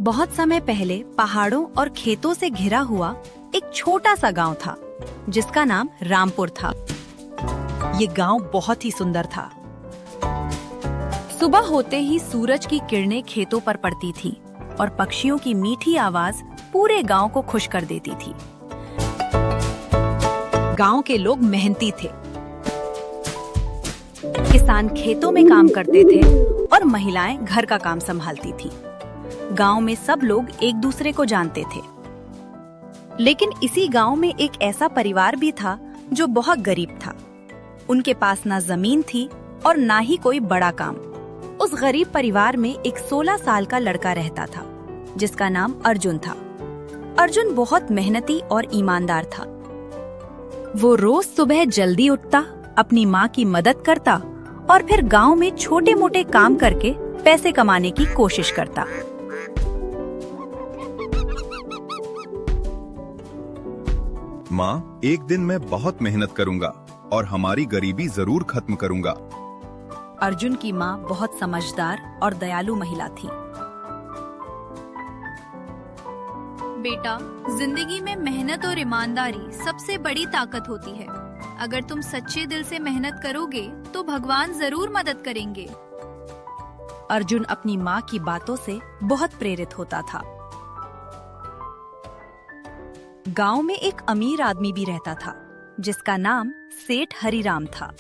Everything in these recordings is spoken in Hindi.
बहुत समय पहले पहाड़ों और खेतों से घिरा हुआ एक छोटा सा गांव था जिसका नाम रामपुर था। ये गांव बहुत ही सुंदर था। सुबह होते ही सूरज की किरणें खेतों पर पड़ती थी और पक्षियों की मीठी आवाज पूरे गांव को खुश कर देती थी। गांव के लोग मेहनती थे। किसान खेतों में काम करते थे और महिलाएं घर का काम संभालती थी। गांव में सब लोग एक दूसरे को जानते थे। लेकिन इसी गांव में एक ऐसा परिवार भी था जो बहुत गरीब था। उनके पास ना जमीन थी और ना ही कोई बड़ा काम। उस गरीब परिवार में एक 16 साल का लड़का रहता था जिसका नाम अर्जुन था। अर्जुन बहुत मेहनती और ईमानदार था। वो रोज सुबह जल्दी उठता, अपनी माँ की मदद करता और फिर गांव में छोटे मोटे काम करके पैसे कमाने की कोशिश करता। माँ, एक दिन मैं बहुत मेहनत करूंगा और हमारी गरीबी जरूर खत्म करूंगा। अर्जुन की माँ बहुत समझदार और दयालु महिला थी। बेटा, जिंदगी में मेहनत और ईमानदारी सबसे बड़ी ताकत होती है। अगर तुम सच्चे दिल से मेहनत करोगे तो भगवान जरूर मदद करेंगे। अर्जुन अपनी माँ की बातों से बहुत प्रेरित होता था। गांव में एक अमीर आदमी भी रहता था जिसका नाम सेठ हरिराम था।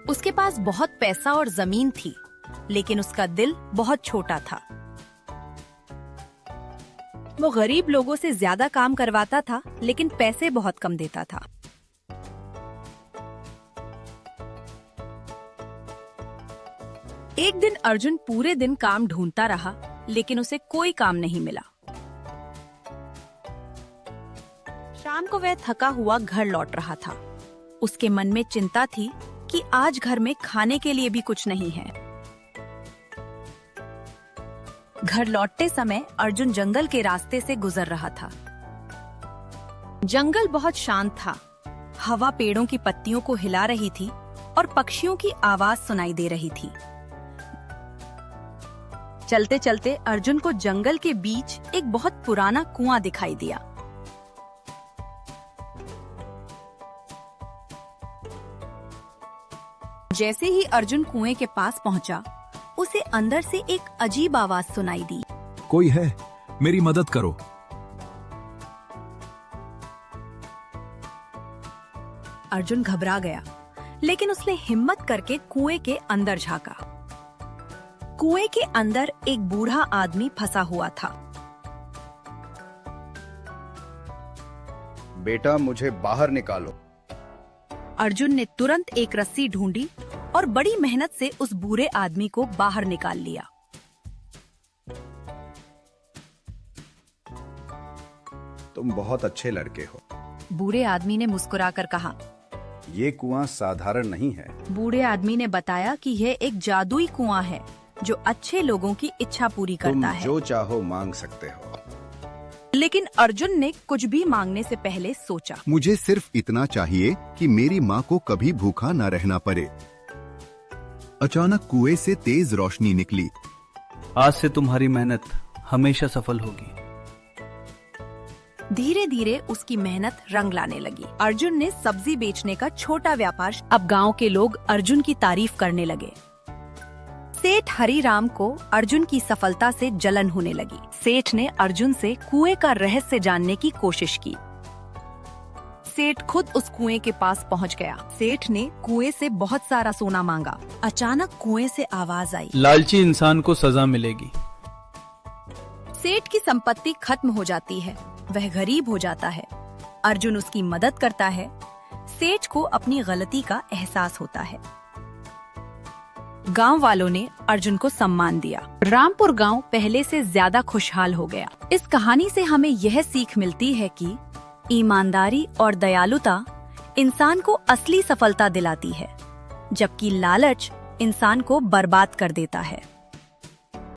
उसके पास बहुत पैसा और जमीन थी, लेकिन उसका दिल बहुत छोटा था। वो गरीब लोगों से ज्यादा काम करवाता था, लेकिन पैसे बहुत कम देता था। एक दिन अर्जुन पूरे दिन काम ढूंढता रहा, लेकिन उसे कोई काम नहीं मिला। शाम को वह थका हुआ घर लौट रहा था। उसके मन में चिंता थी कि आज घर में खाने के लिए भी कुछ नहीं है। घर लौटते समय अर्जुन जंगल के रास्ते से गुजर रहा था। जंगल बहुत शांत था। हवा पेड़ों की पत्तियों को हिला रही थी और पक्षियों की आवाज सुनाई दे रही थी। चलते चलते अर्जुन को जंगल के बीच एक बहुत पुराना कुआं दिखाई दिया। जैसे ही अर्जुन कुएं के पास पहुंचा, उसे अंदर से एक अजीब आवाज सुनाई दी। कोई है, मेरी मदद करो। अर्जुन घबरा गया, लेकिन उसने हिम्मत करके कुएं के अंदर झांका। कुएं के अंदर एक बूढ़ा आदमी फंसा हुआ था। बेटा, मुझे बाहर निकालो। अर्जुन ने तुरंत एक रस्सी ढूंढी और बड़ी मेहनत से उस बूढ़े आदमी को बाहर निकाल लिया। तुम बहुत अच्छे लड़के हो। बूढ़े आदमी ने मुस्कुराकर कहा। ये कुआं साधारण नहीं है। बूढ़े आदमी ने बताया कि यह एक जादुई कुआं है जो अच्छे लोगों की इच्छा पूरी तुम करता है। जो चाहो मांग सकते हो। लेकिन अर्जुन ने कुछ भी मांगने से पहले सोचा। मुझे सिर्फ इतना चाहिए कि मेरी माँ को कभी भूखा न रहना पड़े। अचानक कुएं से तेज रोशनी निकली। आज से तुम्हारी मेहनत हमेशा सफल होगी। धीरे धीरे उसकी मेहनत रंग लाने लगी। अर्जुन ने सब्जी बेचने का छोटा व्यापार। अब गांव के लोग अर्जुन की तारीफ करने लगे। सेठ हरिराम को अर्जुन की सफलता से जलन होने लगी। सेठ ने अर्जुन से कुएं का रहस्य जानने की कोशिश की। सेठ खुद उस कुएं के पास पहुंच गया। सेठ ने कुएं से बहुत सारा सोना मांगा। अचानक कुएं से आवाज आई। लालची इंसान को सजा मिलेगी। सेठ की संपत्ति खत्म हो जाती है, वह गरीब हो जाता है। अर्जुन उसकी मदद करता है। सेठ को अपनी गलती का एहसास होता है। गांव वालों ने अर्जुन को सम्मान दिया। रामपुर गांव पहले से ज्यादा खुशहाल हो गया। इस कहानी से हमें यह सीख मिलती है कि ईमानदारी और दयालुता इंसान को असली सफलता दिलाती है, जबकि लालच इंसान को बर्बाद कर देता है।